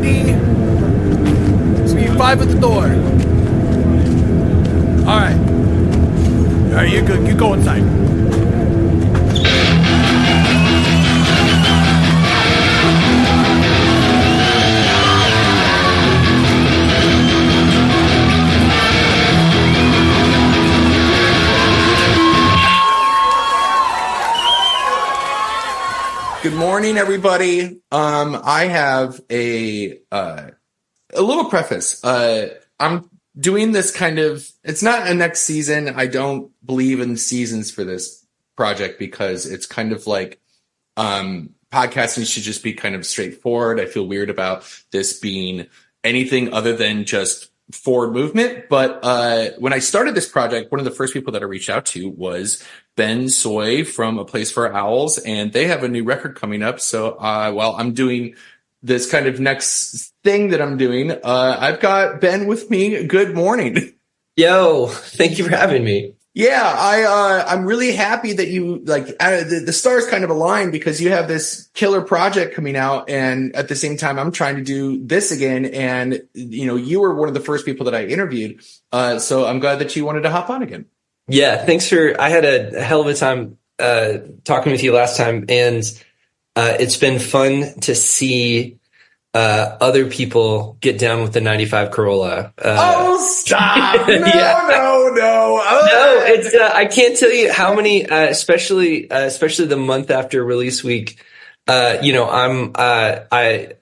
CD. It's gonna be 5 at the door. Alright. Alright, you're good. You go inside. Good morning, everybody. I have a little preface. I'm doing this kind of, it's not a next season. I don't believe in seasons for this project because it's kind of like podcasting should just be kind of straightforward. I feel weird about this being anything other than just forward movement. But when I started this project, one of the first people that I reached out to was Ben Soy from A Place for Owls, and they have a new record coming up. So while I'm doing this kind of next thing that I'm doing, I've got Ben with me. Good morning. Yo, thank you for having me. Yeah, I'm really happy that you the stars kind of aligned because you have this killer project coming out, and at the same time, I'm trying to do this again. And you were one of the first people that I interviewed, so I'm glad that you wanted to hop on again. Yeah, thanks for. I had a hell of a time talking with you last time, and it's been fun to see other people get down with the 95 Corolla. Stop! No, yeah. no. No, it's I can't tell you how many, especially the month after release week. I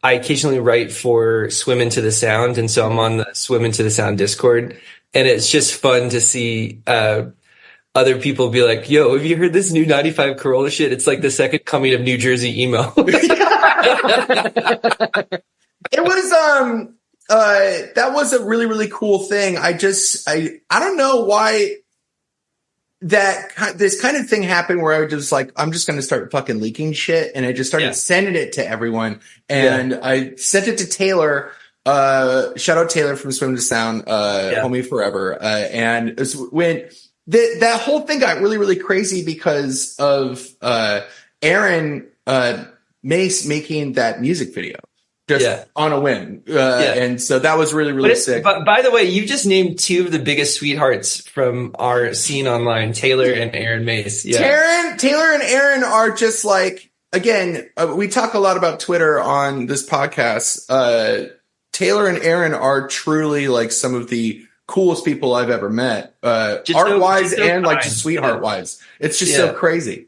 occasionally write for Swim Into the Sound, and so I'm on the Swim Into the Sound Discord, and it's just fun to see other people be like, "Yo, have you heard this new 95 Corolla shit? It's like the second coming of New Jersey emo." It was that was a really, really cool thing. I don't know why this kind of thing happened where I was just like, I'm just going to start fucking leaking shit. And I just started sending it to everyone. And I sent it to Taylor, shout out Taylor from Swim to Sound, homie forever. And it was when that whole thing got really, really crazy because of, Aaron, Mace making that music video. Just on a whim. And so that was really, really sick. But by the way, you just named two of the biggest sweethearts from our scene online, Taylor and Aaron Mace. Yeah. Taylor and Aaron are just like, again, we talk a lot about Twitter on this podcast. Taylor and Aaron are truly like some of the coolest people I've ever met. Art-wise and like just sweetheart-wise. It's just so crazy.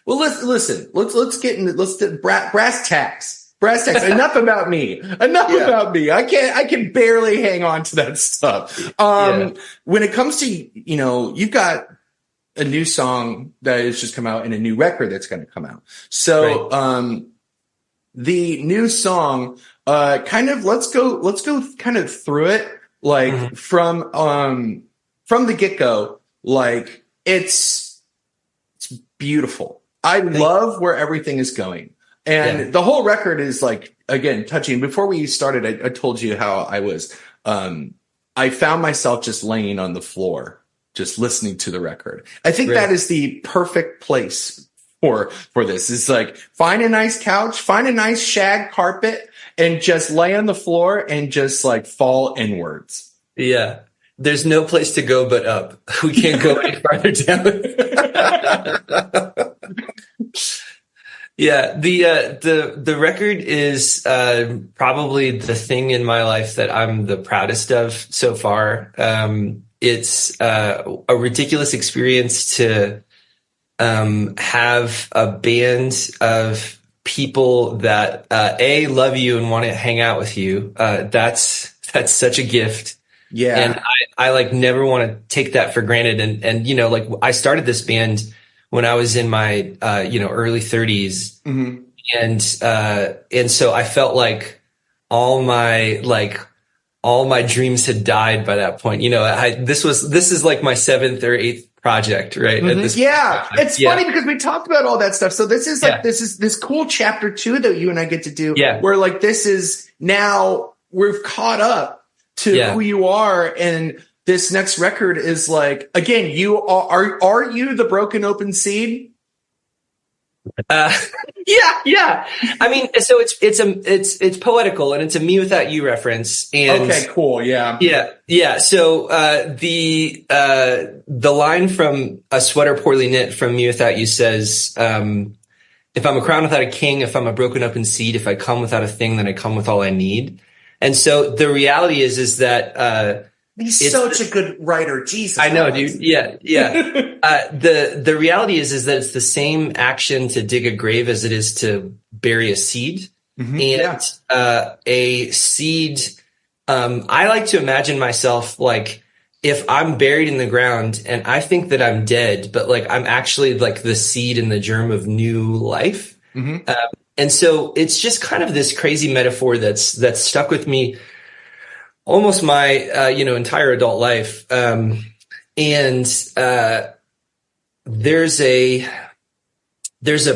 Well, listen, let's get into, brass tacks. Brass tacks. Enough about me. About me. I can barely hang on to that stuff. When it comes to, you've got a new song that has just come out and a new record that's going to come out. So, the new song, let's go kind of through it, like from the get-go, like it's beautiful. I love where everything is going. And the whole record is like, again, touching. Before we started, I told you how I was, I found myself just laying on the floor, just listening to the record. I think that is the perfect place for this. It's like, find a nice couch, find a nice shag carpet, and just lay on the floor and just like fall inwards. Yeah. There's no place to go but up. We can't go any farther down. Yeah, the record is probably the thing in my life that I'm the proudest of so far. It's a ridiculous experience to have a band of people that love you and want to hang out with you. That's such a gift. Yeah, and I like never want to take that for granted. And like I started this band when I was in my, early 30s. Mm-hmm. And so I felt like all my dreams had died by that point. This is like my 7th or 8th project, right? Mm-hmm. It's funny because we talked about all that stuff. So this is like, this is this cool chapter 2 that you and I get to do where like, this is now we've caught up to who you are. And this next record is like, again, you are you the broken open seed? Uh, yeah. I mean, so it's poetical, and it's a me without you reference. And Okay, cool. Yeah. yeah. So the line from A Sweater Poorly Knit from Me Without You says, if I'm a crown without a king, if I'm a broken open seed, if I come without a thing, then I come with all I need. And so the reality is that He's such a good writer. Jesus. I know, dude. Yeah. The reality is that it's the same action to dig a grave as it is to bury a seed. And a seed, I like to imagine myself like if I'm buried in the ground and I think that I'm dead, but like I'm actually like the seed in the germ of new life. And so it's just kind of this crazy metaphor that's stuck with me almost my entire adult life. And there's a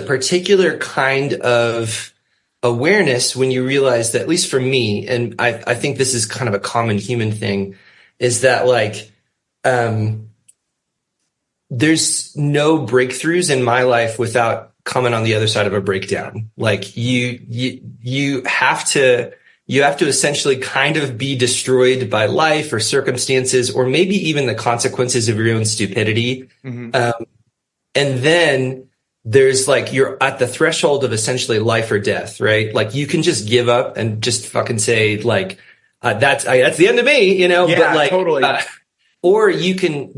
particular kind of awareness when you realize that, at least for me, and I think this is kind of a common human thing, is that like there's no breakthroughs in my life without coming on the other side of a breakdown. Like you have to essentially kind of be destroyed by life or circumstances, or maybe even the consequences of your own stupidity. And then there's like, you're at the threshold of essentially life or death, right? Like you can just give up and just fucking say like, that's the end of me, you know, yeah, but like, totally. Or you can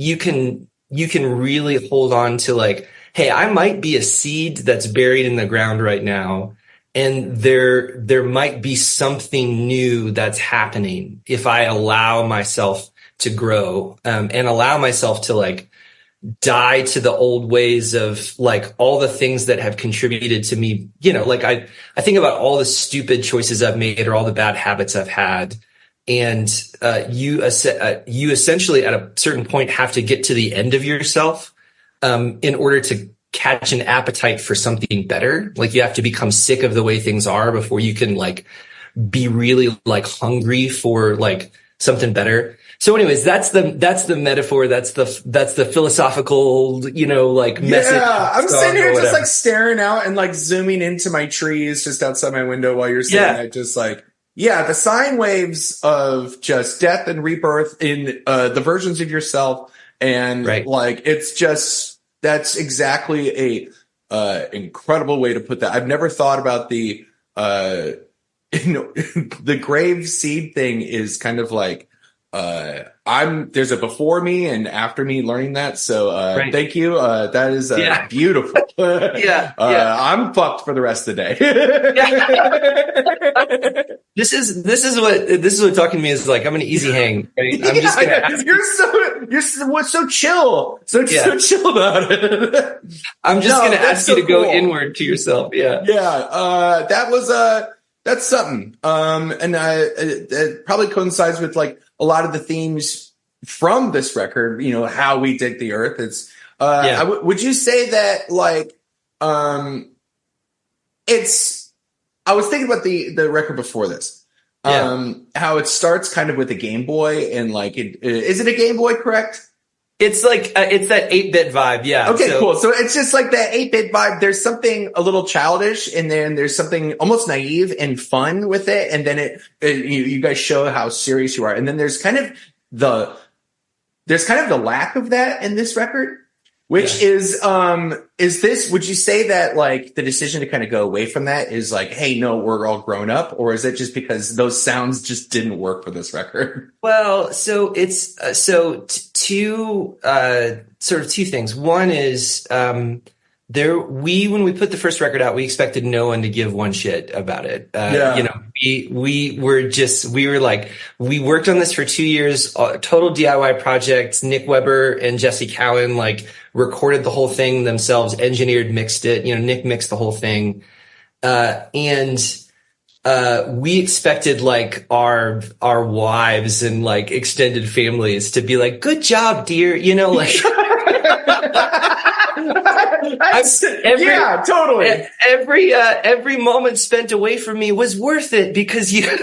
really hold on to like, hey, I might be a seed that's buried in the ground right now. And there might be something new that's happening if I allow myself to grow, and allow myself to like die to the old ways of like all the things that have contributed to me. You know, like I think about all the stupid choices I've made or all the bad habits I've had. And you essentially at a certain point have to get to the end of yourself in order to catch an appetite for something better. Like you have to become sick of the way things are before you can like be really like hungry for like something better. So anyways, that's the metaphor. That's the philosophical, you know, like message. Yeah, I'm sitting here just like staring out and like zooming into my trees just outside my window while you're saying that. Just like, yeah, the sine waves of just death and rebirth in the versions of yourself. And like, it's just, that's exactly a incredible way to put that. I've never thought about the the grave seed thing is kind of like there's a before me and after me learning that. So thank you. That is beautiful. I'm fucked for the rest of the day. This is what talking to me is like. I'm an easy hang. Right? I'm just gonna ask you're so chill. So chill about it. I'm just gonna ask you to go inward to yourself. That's something. And it probably coincides with like a lot of the themes from this record, you know, how we dig the earth. It's, would you say that like, I was thinking about the record before this, how it starts kind of with a Game Boy and like, is it a Game Boy, correct? It's like, it's that 8-bit vibe. Yeah. Okay, cool. So it's just like that 8-bit vibe. There's something a little childish and then there's something almost naive and fun with it. And then you guys show how serious you are. And then there's kind of the lack of that in this record, which is this, would you say that like the decision to kind of go away from that is like, hey, no, we're all grown up? Or is it just because those sounds just didn't work for this record? Well, so it's, two things. One is, when we put the first record out, we expected no one to give one shit about it. You know, we worked on this for 2 years, total DIY projects. Nick Weber and Jesse Cowan, like recorded the whole thing themselves, engineered, mixed it, you know, Nick mixed the whole thing. We expected like our wives and like extended families to be like, good job, dear. You know, like, totally. Every moment spent away from me was worth it because you have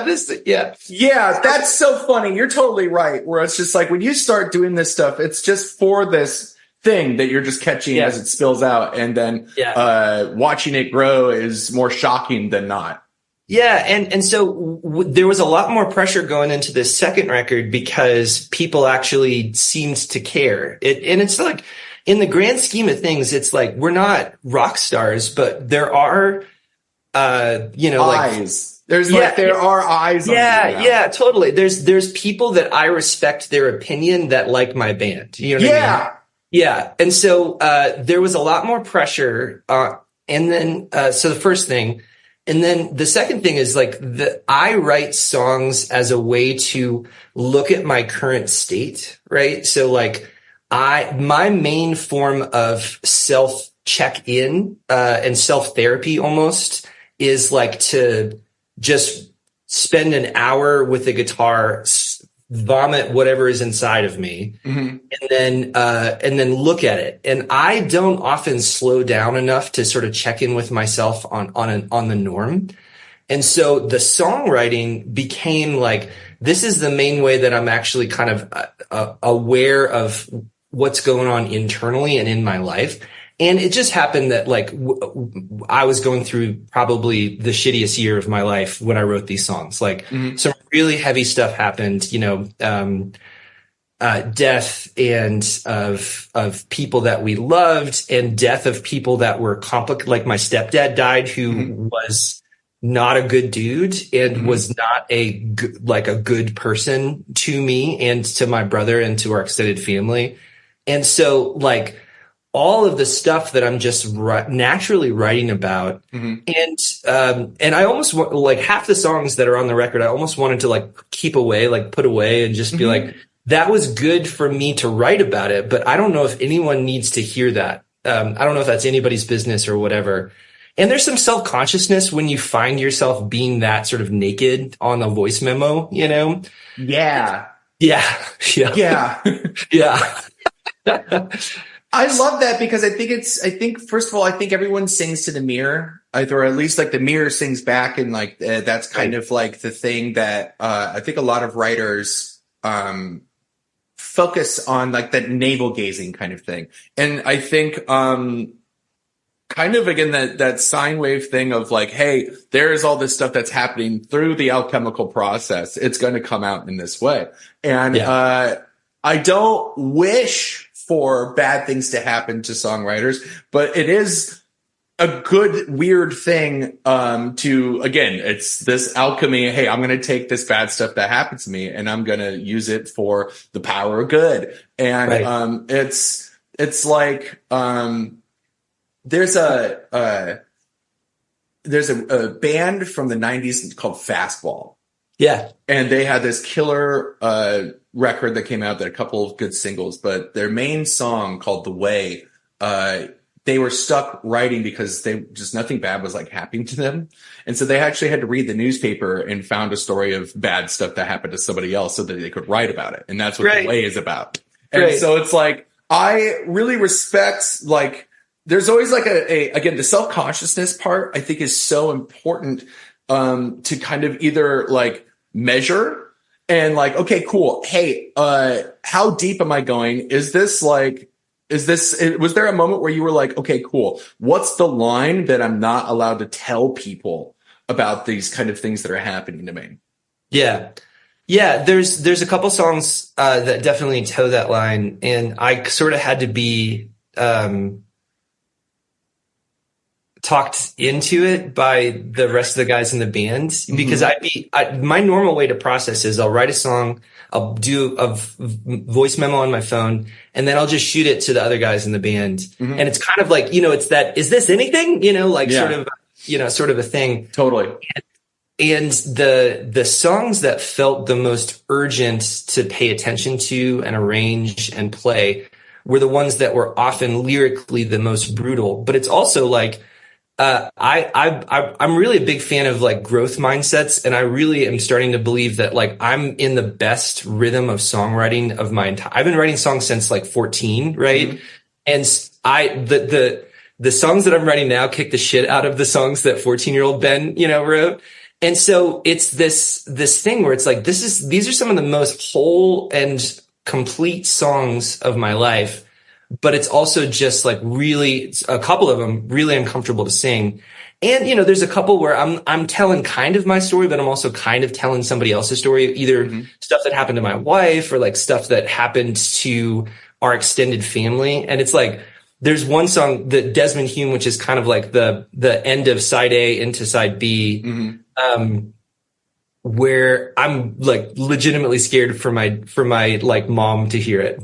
this. Yeah. That's so funny. You're totally right. Where it's just like when you start doing this stuff, it's just for this thing that you're just catching as it spills out, and then watching it grow is more shocking than not. Yeah, and so there was a lot more pressure going into this second record because people actually seemed to care. And it's like, in the grand scheme of things, it's like we're not rock stars, but there are, eyes. There are eyes. Yeah, totally. There's people that I respect their opinion that like my band. You know what I mean? Yeah, and so there was a lot more pressure. And then so the first thing. And then the second thing is like I write songs as a way to look at my current state, right? So like my main form of self check-in and self-therapy almost is like to just spend an hour with the guitar, vomit whatever is inside of me, and then look at it. And I don't often slow down enough to sort of check in with myself on the norm. And so the songwriting became like, this is the main way that I'm actually kind of aware of what's going on internally and in my life. And it just happened that like I was going through probably the shittiest year of my life when I wrote these songs. Like some really heavy stuff happened, death and of people that we loved, and death of people that were complicated. Like my stepdad died, who was not a good dude and was not a good person to me and to my brother and to our extended family. And so like all of the stuff that I'm just naturally writing about. And I almost want, like, half the songs that are on the record, I almost wanted to like keep away, like put away and just be like, that was good for me to write about it. But I don't know if anyone needs to hear that. I don't know if that's anybody's business or whatever. And there's some self-consciousness when you find yourself being that sort of naked on a voice memo, you know? Yeah. I love that because I think first of all, I think everyone sings to the mirror, or at least like the mirror sings back. And like, that's kind of like the thing that, I think a lot of writers, focus on, like that navel gazing kind of thing. And I think, kind of again, that sine wave thing of like, hey, there is all this stuff that's happening through the alchemical process. It's going to come out in this way. And, I don't wish for bad things to happen to songwriters, but it is a good, weird thing, to, again, it's this alchemy. Hey, I'm going to take this bad stuff that happens to me and I'm going to use it for the power of good. And, it's like, there's a band from the 90s called Fastball. Yeah. And they had this killer, record that came out, that a couple of good singles, but their main song called The Way, they were stuck writing because nothing bad was like happening to them. And so they actually had to read the newspaper and found a story of bad stuff that happened to somebody else so that they could write about it. And that's what The Way is about. And so it's like, I really respect, like, there's always like again, the self-consciousness part I think is so important, to kind of either like measure and like, okay, cool. Hey, how deep am I going? Was there a moment where you were like, okay, cool. What's the line that I'm not allowed to tell people about these kind of things that are happening to me? Yeah. Yeah. There's a couple songs, that definitely toe that line. And I sort of had to be, talked into it by the rest of the guys in the band, because my normal way to process is I'll write a song, I'll do a voice memo on my phone, and then I'll just shoot it to the other guys in the band. And it's kind of like, it's that, is this anything? Sort of a thing. Totally. And the songs that felt the most urgent to pay attention to and arrange and play were the ones that were often lyrically the most brutal. But it's also like, I'm really a big fan of like growth mindsets, and I really am starting to believe that like I'm in the best rhythm of songwriting of my entire. I've been writing songs since like 14, right? And the songs that I'm writing now kick the shit out of the songs that 14-year-old Ben, wrote. And so it's this thing where it's like these are some of the most whole and complete songs of my life. but it's also just like really a couple of them really uncomfortable to sing. And, you know, there's a couple where I'm telling kind of my story, but I'm also kind of telling somebody else's story, either stuff that happened to my wife or like stuff that happened to our extended family. And it's like, there's one song that Desmond Hume, which is kind of like the end of side A into side B, where I'm like legitimately scared for my like mom to hear it.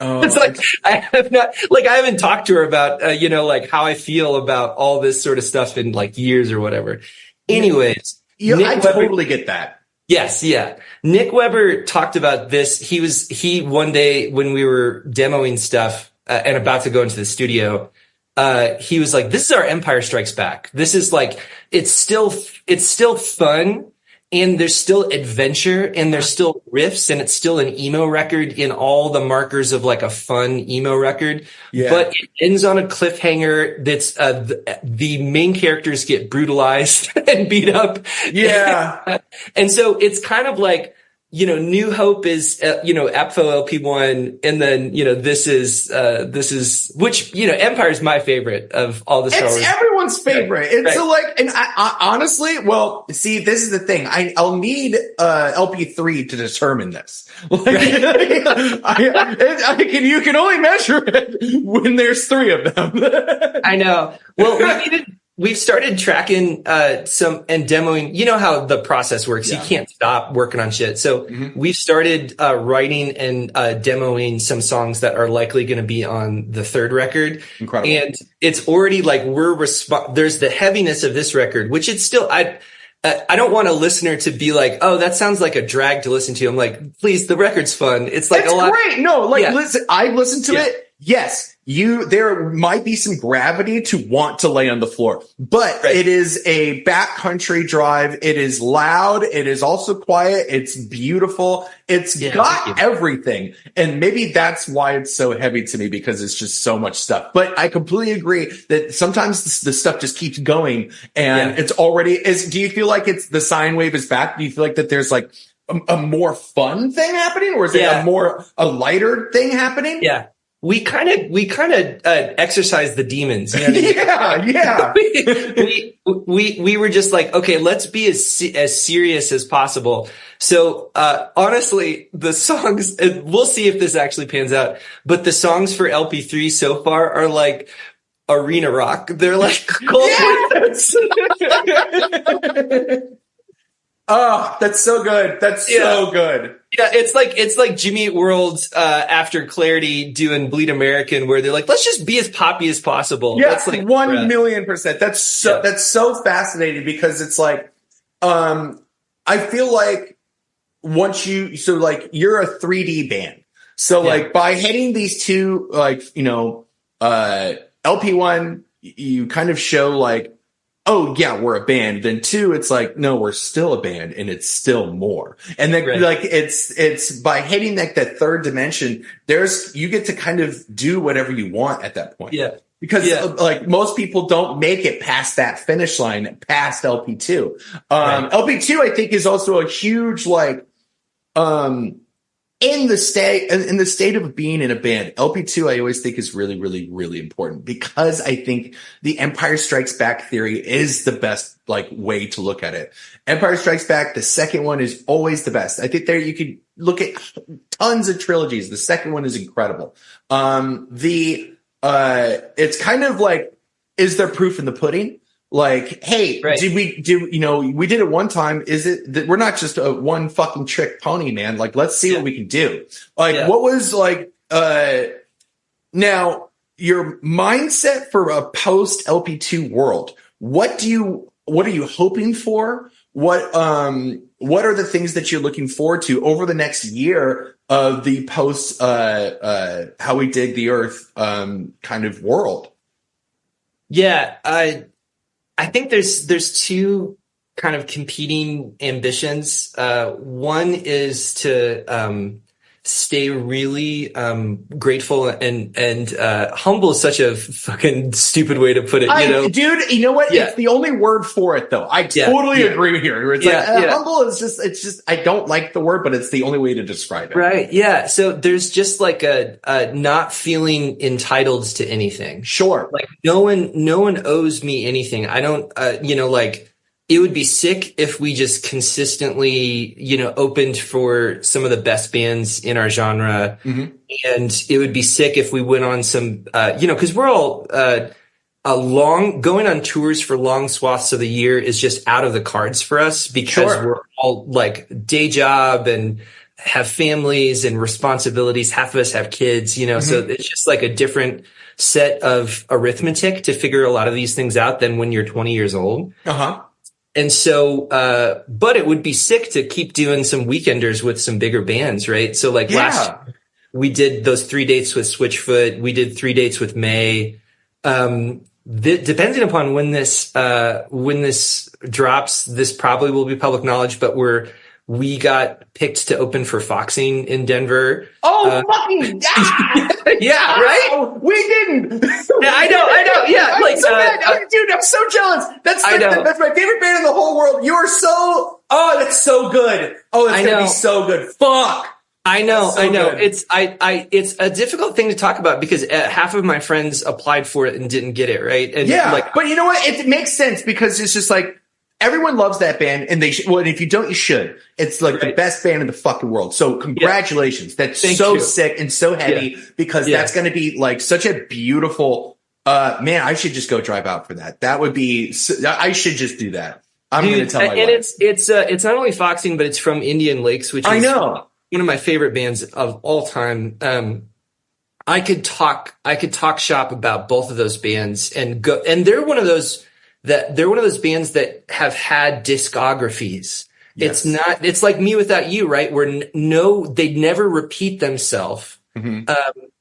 It's like I haven't talked to her about you know, like how I feel about all this sort of stuff in like years or whatever. Anyways, I totally get that. Yes, yeah. Nick Weber talked about this. He one day when we were demoing stuff and about to go into the studio, he was like, "This is our Empire Strikes Back. This is like it's still fun." And there's still adventure and there's still riffs and it's still an emo record in all the markers of like a fun emo record. Yeah. But it ends on a cliffhanger that's the main characters get brutalized and beat up. Yeah. And so it's kind of like, you know, New Hope is, you know, APFO LP1. And then, you know, this is, which, you know, Empire is my favorite of all the Star Wars. It's everyone's favorite. Right. It's like, and I honestly, well, see, this is the thing. I'll need, LP3 to determine this. Like, you can only measure it when there's 3 of them. I know. Well, we've started tracking some and demoing. You know how the process works. Yeah. You can't stop working on shit. So we've started writing and demoing some songs that are likely going to be on the 3rd record. Incredible. And it's already like there's the heaviness of this record, which it's still I don't want a listener to be like, oh, that sounds like a drag to listen to. I'm like, please, the record's fun. It's like That's a lot. Great. No, like listen, I listened to it. Yes. There might be some gravity to want to lay on the floor, but it is a backcountry drive. It is loud. It is also quiet. It's beautiful. It's got everything. And maybe that's why it's so heavy to me, because it's just so much stuff. But I completely agree that sometimes the stuff just keeps going and it's already do you feel like the sine wave is back? Do you feel like that there's like a more fun thing happening, or is it a lighter thing happening? Yeah. We kind of exercise the demons. You know what I mean? Yeah. We were just like, okay, let's be as serious as possible. So, honestly, the songs, we'll see if this actually pans out, but the songs for LP3 so far are like arena rock. They're like cold. Yes! Oh, that's so good. That's so good. Yeah, it's like Jimmy Eat World after Clarity doing Bleed American, where they're like, let's just be as poppy as possible. Yeah, that's like 1,000,000%. That's so fascinating, because it's like I feel like you're a 3D band. So like by hitting these two, like, you know, LP1, you kind of show like, oh yeah, we're a band. Then 2, it's like, no, we're still a band, and it's still more. And then like it's by hitting like that 3rd dimension, you get to kind of do whatever you want at that point. Yeah. Because like most people don't make it past that finish line, past LP2. LP2, I think, is also a huge like in the state of being in a band. LP2, I always think, is really, really, really important, because I think the Empire Strikes Back theory is the best like way to look at it. Empire Strikes Back, the second one, is always the best. I think you could look at tons of trilogies. The second one is incredible. It's kind of like, is there proof in the pudding? Like, hey, we did it one time. Is it that we're not just a one fucking trick pony, man? Like, let's see what we can do. Like, what was like, now your mindset for a post LP2 world? What are you hoping for? What are the things that you're looking forward to over the next year of the post, How We Dig the Earth, kind of world? Yeah. I think there's 2 kind of competing ambitions. One is to stay really grateful and humble is such a fucking stupid way to put it, you know? Dude, you know what? Yeah. It's the only word for it, though. I totally agree here. It's humble is just, I don't like the word, but it's the only way to describe it. Right. Yeah. So there's just like a not feeling entitled to anything. Sure. Like no one owes me anything. I don't, like, it would be sick if we just consistently, opened for some of the best bands in our genre. Mm-hmm. And it would be sick if we went on some, cause we're all, going on tours for long swaths of the year is just out of the cards for us because we're all like day job and have families and responsibilities. Half of us have kids, mm-hmm. So it's just like a different set of arithmetic to figure a lot of these things out than when you're 20 years old. Uh-huh. And so, but it would be sick to keep doing some weekenders with some bigger bands, right? So like last year, we did those 3 dates with Switchfoot. We did 3 dates with May. Depending upon when this drops, this probably will be public knowledge, but we got picked to open for Foxy in Denver. Oh, fucking yeah, right? We didn't. Yeah, I know. Yeah, I'm so mad. Dude, I'm so jealous. That's my favorite band in the whole world. You are so. Oh, that's so good. Oh, it's gonna be so good. Fuck. I know. Good. It's a difficult thing to talk about because half of my friends applied for it and didn't get it, right? And but you know what? It makes sense because it's just like everyone loves that band, and they should. Well, and if you don't, you should. It's like the best band in the fucking world. So congratulations. That's so sick and so heavy because that's going to be like such a beautiful. Man, I should just go drive out for that. That would be. I should just do that. I'm going to tell my wife. It's not only Foxy, but it's from Indian Lakes, which is one of my favorite bands of all time. I could talk shop about both of those bands and they're one of those bands that have had discographies. Yes. It's like Me Without You, right? Where they never repeat themselves. Mm-hmm.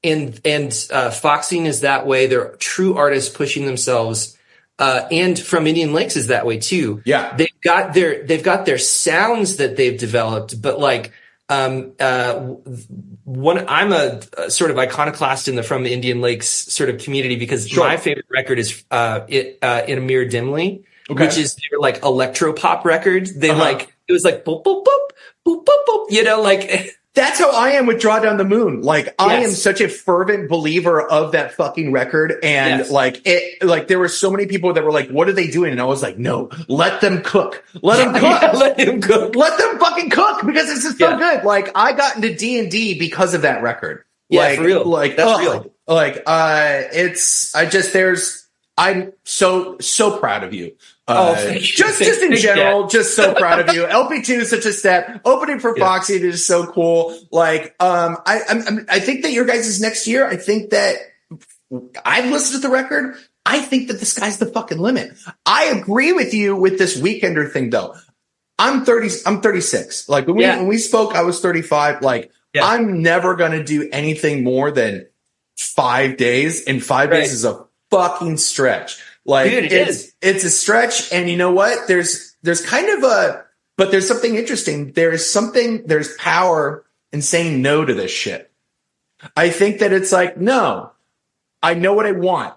And Foxy is that way. They're true artists pushing themselves. And From Indian Lakes is that way too. Yeah. They've got their sounds that they've developed, but like, I'm a sort of iconoclast in the From Indian Lakes sort of community because my favorite record is In a Mirror Dimly, which is their like electro pop record. They it was like boop boop boop boop boop boop, like that's how I am with Draw Down the Moon. Like I am such a fervent believer of that fucking record. And there were so many people that were like, what are they doing? And I was like, no, let them cook. Let them cook. Let them cook. Let them fucking cook because this is so good. Like I got into D&D because of that record. Yeah, for real. Like that's real. Like, I'm so proud of you. Just in general, just so proud of you. LP2 is such a step. Opening for Foxy is so cool. Like, I think that your guys' next year, I think that I've listened to the record. I think that the sky's the fucking limit. I agree with you with this weekender thing though. I'm 36. Like when we spoke, I was 35. Like I'm never going to do anything more than 5 days, and 5 days is a fucking stretch. Like dude, it's a stretch. And you know what? There's kind of but there's something interesting. There's power in saying no to this shit. I think that it's like, no, I know what I want.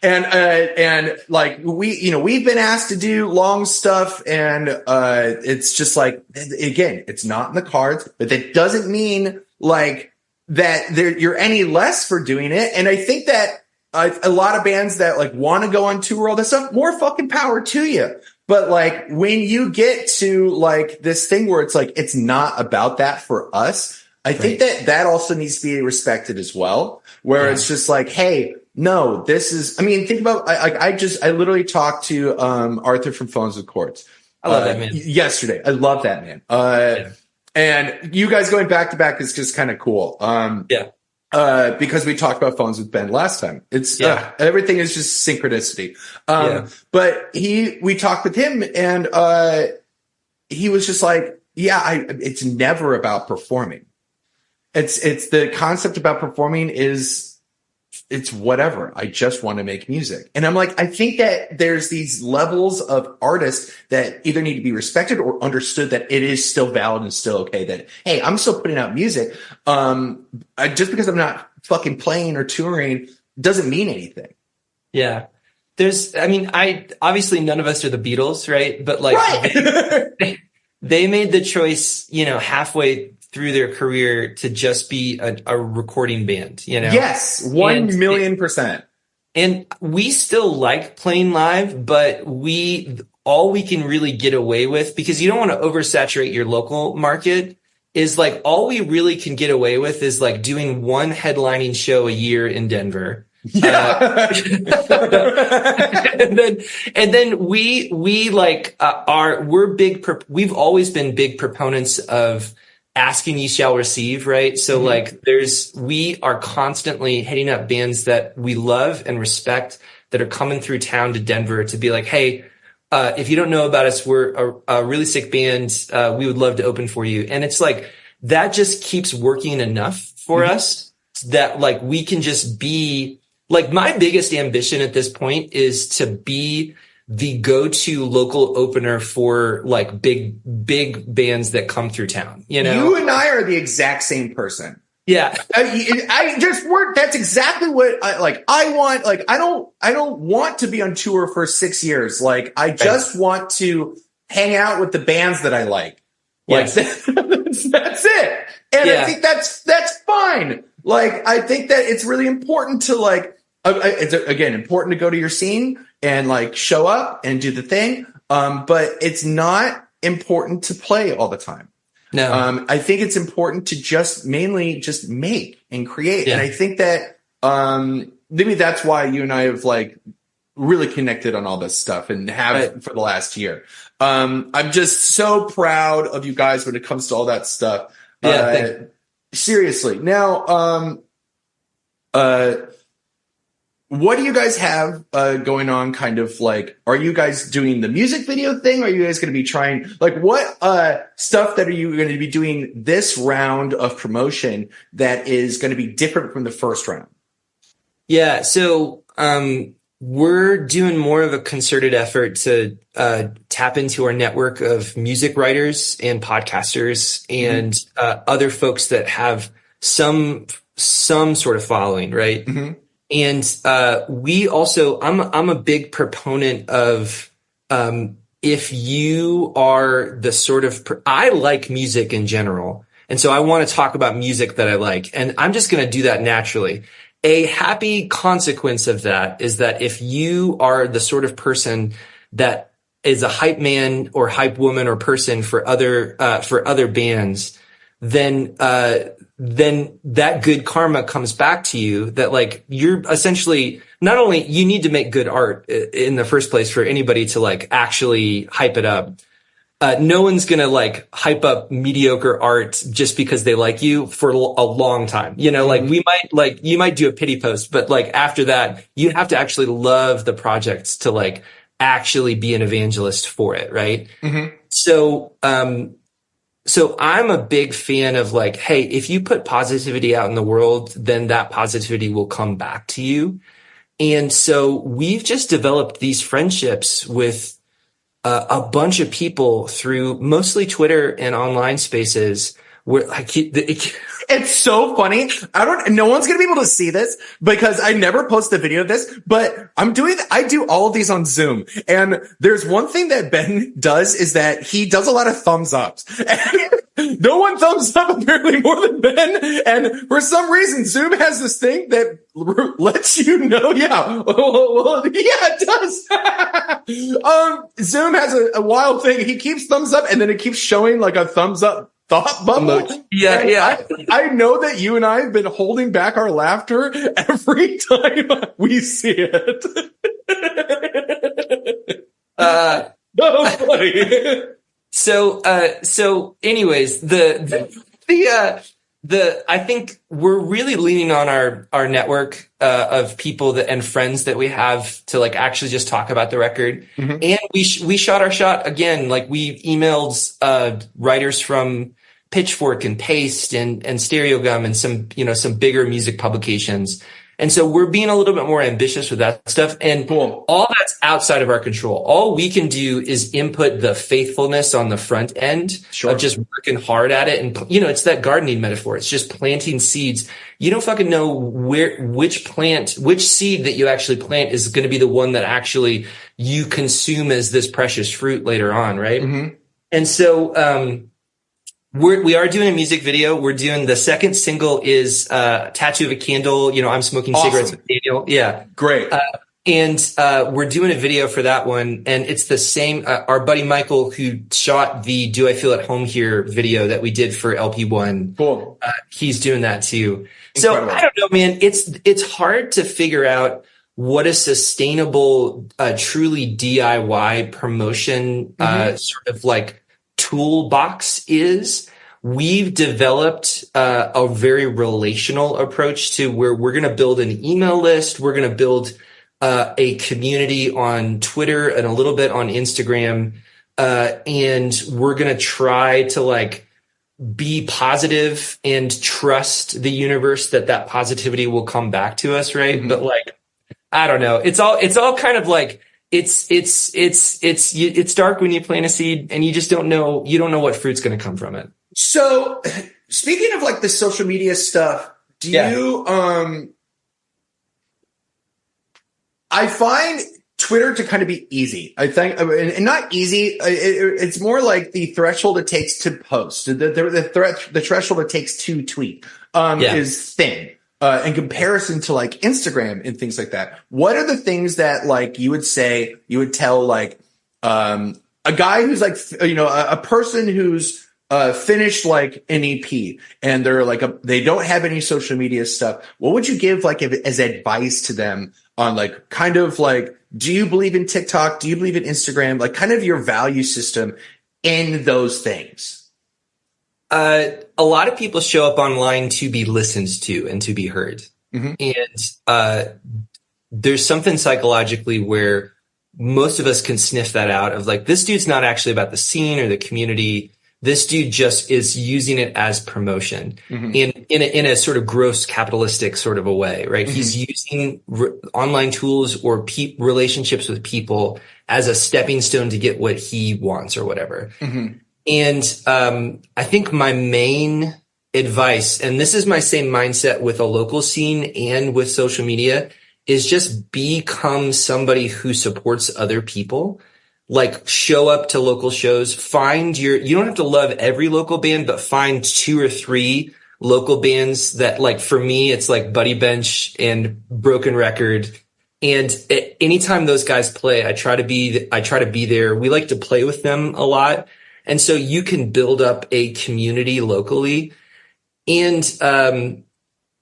And like we've been asked to do long stuff and, it's just like, again, it's not in the cards, but that doesn't mean like that you're any less for doing it. And I think that, a lot of bands that like want to go on tour, all this stuff, more fucking power to you. But like when you get to like this thing where it's like, it's not about that for us. I think that also needs to be respected as well, where it's just like, hey, no, this is, I mean, think about, I literally talked to, Arthur from Phones with Chords. I love that man. Yesterday. I love that man. And you guys going back to back is just kind of cool. Because we talked about Phones with Ben last time. It's everything is just synchronicity. But we talked with him and he was just like, it's never about performing. It's the concept about performing is it's whatever. I just want to make music. And I'm like, I think that there's these levels of artists that either need to be respected or understood that it is still valid and still okay that, hey, I'm still putting out music. Just because I'm not fucking playing or touring doesn't mean anything. Yeah. Obviously none of us are the Beatles, right? But like, right. they made the choice, halfway through their career to just be a recording band, Yes, 1,000,000%. And we still like playing live, but all we can really get away with, because you don't want to oversaturate your local market, is like all we really can get away with is like doing one headlining show a year in Denver. Yeah. and then we like we've always been big proponents of asking ye shall receive, right? So like we are constantly hitting up bands that we love and respect that are coming through town to Denver to be like, hey, if you don't know about us, we're a really sick band. We would love to open for you. And it's like, that just keeps working enough for us that like we can just be like, my biggest ambition at this point is to be the go-to local opener for like big bands that come through town. You and I are the exact same person. Yeah. That's exactly what I want. Like, I don't want to be on tour for 6 years. Like, I just want to hang out with the bands that I like. Like, that's it. And I think that's fine. Like, I think that it's really important to like, it's again, important to go to your scene and like show up and do the thing. But it's not important to play all the time. No. I think it's important to mainly just make and create. Yeah. And I think that, maybe that's why you and I have like really connected on all this stuff and have for the last year. I'm just so proud of you guys when it comes to all that stuff. Yeah. Seriously. Now, what do you guys have going on? Kind of like, are you guys doing the music video thing? Are you guys going to be trying like what stuff that are you going to be doing this round of promotion that is going to be different from the first round? Yeah. So we're doing more of a concerted effort to tap into our network of music writers and podcasters and other folks that have some sort of following, right? Mm-hmm. And we also, I'm a big proponent of if you are the sort of I like music in general, and so I want to talk about music that I like, and I'm just going to do that naturally. A happy consequence of that is that if you are the sort of person that is a hype man or hype woman or person for other bands, then that good karma comes back to you, that like you're essentially not only you need to make good art in the first place for anybody to like actually hype it up. No one's going to like hype up mediocre art just because they like you for a long time. Like you might do a pity post, but like after that, you have to actually love the project to like actually be an evangelist for it. Right. Mm-hmm. So I'm a big fan of like, hey, if you put positivity out in the world, then that positivity will come back to you. And so we've just developed these friendships with a bunch of people through mostly Twitter and online spaces where it's so funny. No one's going to be able to see this because I never post a video of this, but I do all of these on Zoom. And there's one thing that Ben does is that he does a lot of thumbs ups. No one thumbs up apparently more than Ben. And for some reason, Zoom has this thing that lets you know. Yeah. Well, yeah, it does. Zoom has a wild thing. He keeps thumbs up and then it keeps showing like a thumbs up thought bubble. Yeah, and yeah. I know that you and I have been holding back our laughter every time we see it. So funny. So anyways, I think we're really leaning on our network of people and friends that we have to like actually just talk about the record. Mm-hmm. And we shot our shot again. Like we emailed writers from Pitchfork and Paste and Stereogum and some bigger music publications. And so we're being a little bit more ambitious with that stuff. And all that's outside of our control. All we can do is input the faithfulness on the front end of just working hard at it. And, you know, it's that gardening metaphor. It's just planting seeds. You don't fucking know which seed that you actually plant is going to be the one that actually you consume as this precious fruit later on. Right. Mm-hmm. And so, we are doing a music video. We're doing the second single is Tattoo of a Candle. You know, I'm smoking cigarettes with Daniel. Yeah. Great. And we're doing a video for that one. And it's the same, our buddy Michael, who shot the Do I Feel at Home Here video that we did for LP1. Cool. He's doing that too. Incredible. So I don't know, man, it's hard to figure out what a sustainable, truly DIY promotion, sort of like toolbox is. We've developed a very relational approach to where we're going to build an email list. We're going to build a community on Twitter and a little bit on Instagram. And we're going to try to like be positive and trust the universe that positivity will come back to us. Right. Mm-hmm. But like, I don't know. It's all kind of like, it's dark when you plant a seed and you just don't know what fruit's going to come from it. So speaking of like the social media stuff, do you, I find Twitter to kind of be easy. I think, and not easy. It's more like the threshold it takes to post. The threshold it takes to tweet, is thin. In comparison to like Instagram and things like that, what are the things that like you would tell like, a guy who's like, you know, a person who's, finished like an EP and they're like, they don't have any social media stuff. What would you give like as advice to them on like, kind of like, do you believe in TikTok? Do you believe in Instagram? Like kind of your value system in those things? A lot of people show up online to be listened to and to be heard. Mm-hmm. And there's something psychologically where most of us can sniff that out of like, this dude's not actually about the scene or the community. This dude just is using it as promotion in a sort of gross capitalistic sort of a way, right? Mm-hmm. He's using online tools or relationships with people as a stepping stone to get what he wants or whatever. Mm-hmm. And I think my main advice, and this is my same mindset with a local scene and with social media, is just become somebody who supports other people. Like show up to local shows, you don't have to love every local band, but find 2 or 3 local bands that like, for me, it's like Buddy Bench and Broken Record. And anytime those guys play, I try to be there. We like to play with them a lot. And so you can build up a community locally. And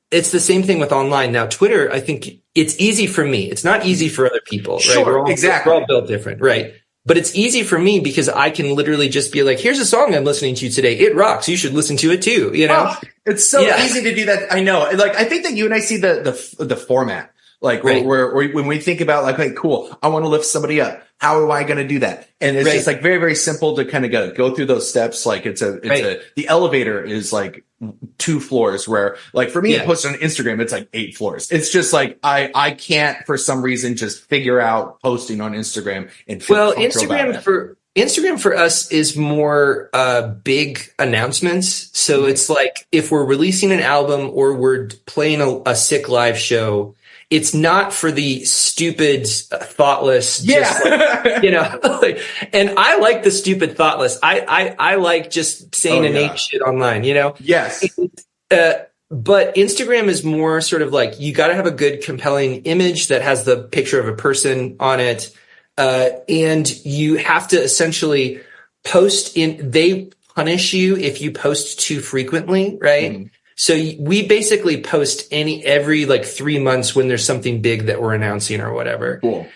it's the same thing with online. Now, Twitter, I think it's easy for me. It's not easy for other people, right? Sure, exactly. We're all built different, right? But it's easy for me because I can literally just be like, here's a song I'm listening to today. It rocks. You should listen to it too. You know, it's so easy to do that. I know. Like, I think that you and I see the format, like where when we think about like, hey, cool, I want to lift somebody up. How am I going to do that? And it's just like very, very simple to kind of go through those steps. Like the elevator is like 2 floors where like for me, posting on Instagram, it's like 8 floors. It's just like, I can't for some reason just figure out posting on Instagram and feel Instagram for us is more big announcements. So it's like if we're releasing an album or we're playing a sick live show, it's not for the stupid, thoughtless, just like, you know, and I like the stupid, thoughtless. I like just saying innate shit online, you know? Yes. But Instagram is more sort of like, you got to have a good, compelling image that has the picture of a person on it. And you have to essentially they punish you if you post too frequently, right? Mm. So we basically post every like 3 months when there's something big that we're announcing or whatever. Cool.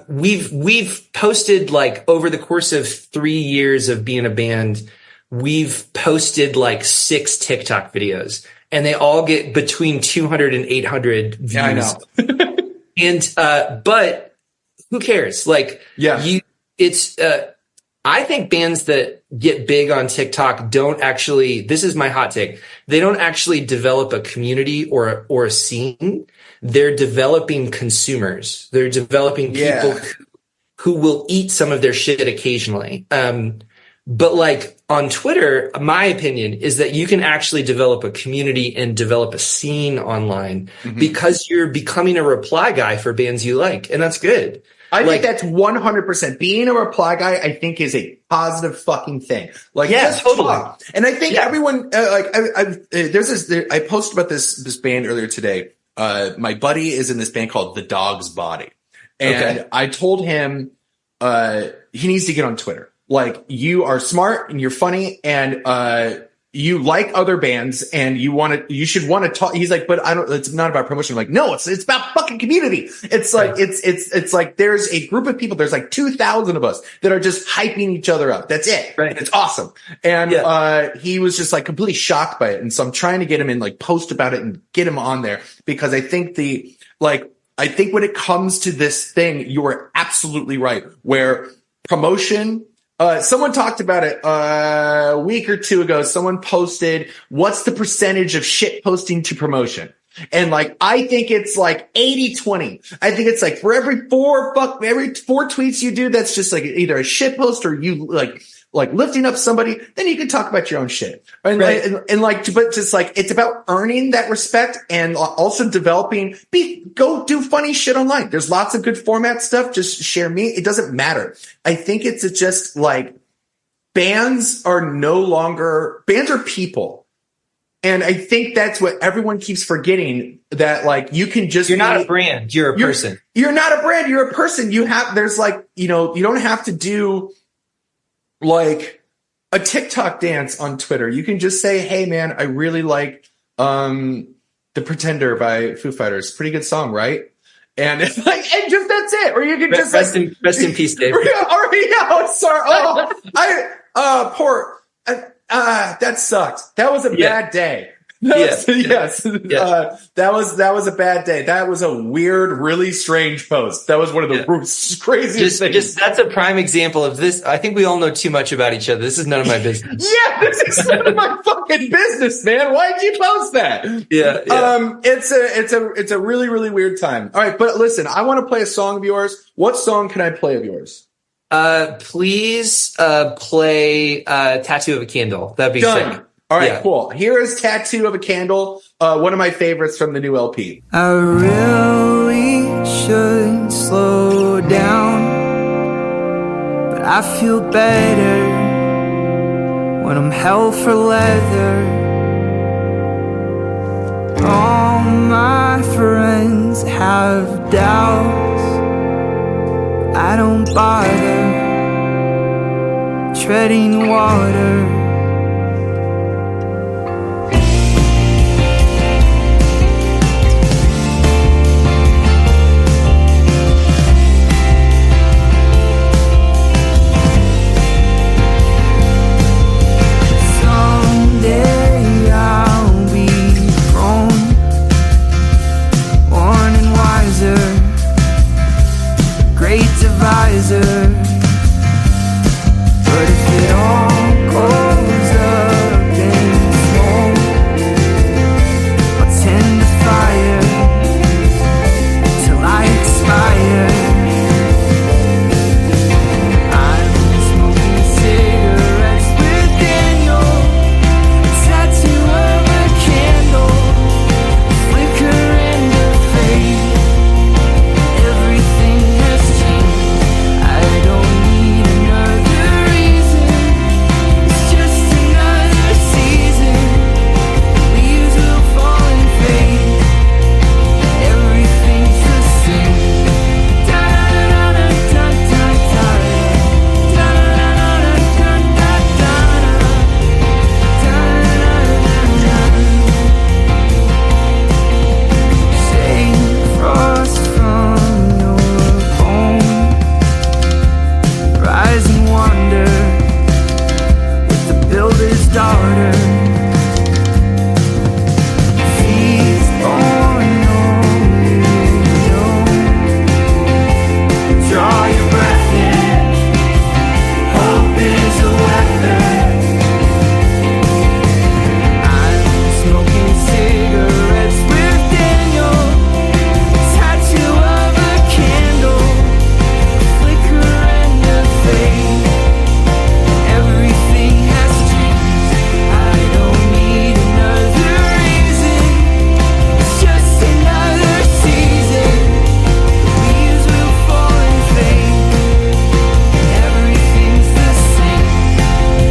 We've posted like over the course of 3 years of being a band, we've posted like 6 TikTok videos and they all get between 200 and 800 views. Yeah, I know. And, but who cares? Like, I think bands that get big on TikTok don't actually, this is my hot take, they don't actually develop a community or a scene. They're developing consumers. They're developing people who will eat some of their shit occasionally. But like on Twitter, my opinion is that you can actually develop a community and develop a scene online because you're becoming a reply guy for bands you like. And that's good. I think that's 100%. Being a reply guy, I think, is a positive fucking thing. Like, totally. Talk. And I think everyone, I posted about this band earlier today. My buddy is in this band called The Dog's Body. And I told him, he needs to get on Twitter. Like, you are smart and you're funny and, you like other bands and you should want to talk. He's like, but it's not about promotion. I'm like, no, it's about fucking community. It's like, it's like there's a group of people. There's like 2,000 of us that are just hyping each other up. That's it. Right. It's awesome. And, he was just like completely shocked by it. And so I'm trying to get him in, like, post about it and get him on there because I think I think when it comes to this thing, you are absolutely right. Where promotion, someone talked about it a week or two ago. Someone posted, what's the percentage of shit posting to promotion? And like, I think it's like 80-20. I think it's like for every four tweets you do, that's just like either a shit post or you like lifting up somebody, then you can talk about your own shit. And, but just like, it's about earning that respect and also developing, go do funny shit online. There's lots of good format stuff. Just share me. It doesn't matter. I think it's just like bands are people. And I think that's what everyone keeps forgetting, that like you can just, you're not a brand. You're a person. You're not a brand. You're a person. There's like, you don't have to do like a TikTok dance on Twitter. You can just say, hey man, I really like, The Pretender by Foo Fighters. Pretty good song, right? And it's like, and just, that's it. Or you can just rest in peace, Dave. That sucked. That was a bad day. That was a bad day. That was a weird, really strange post. That was one of the craziest things. That's a prime example of this. I think we all know too much about each other. This is none of my business. This is none of my fucking business, man. Why'd you post that? It's a really, really weird time. All right, but listen, I want to play a song of yours. What song can I play of yours? Please play Tattoo of a Candle. That'd be done. sick. All right, cool. Here is Tattoo of a Candle, one of my favorites from the new LP. I really should slow down, but I feel better when I'm held for leather. All my friends have doubts, I don't bother treading water. Divisor. But if it all goes up in smoke, I'll tend to fire till I expire. I'm smoking cigarettes with Daniel, a tattoo of a candle, flicker and a fade. Everything has changed. I don't need another reason. It's just another season. Leaves will fall and fade. Everything's the same. Da da da da da da da da da da da da. Say frost from your bone. Rise and wander with the builder's daughter. Feast on your own. Draw your breath in, hope smoking cigarettes with Daniel, tattoo of a candle, flicker and a fade. Everything has changed. I don't need another reason. It's just another season. Leaves will fall and fade. Everything's the same.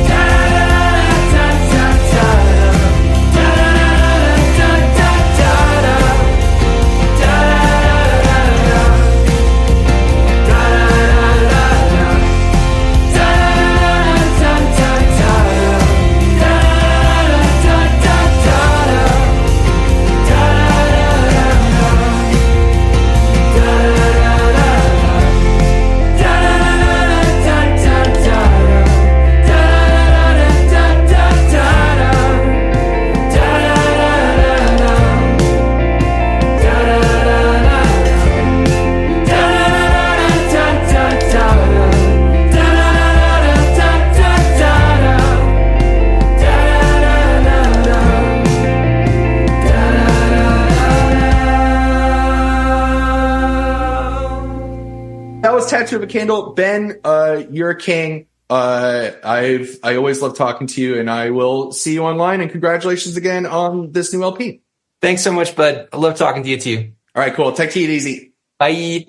Da da da da da da da da da da da That was Tattoo of a Candle. Ben, you're a king. I always love talking to you, and I will see you online. And congratulations again on this new LP. Thanks so much, bud. I love talking to you too. All right, cool. Take it easy. Bye.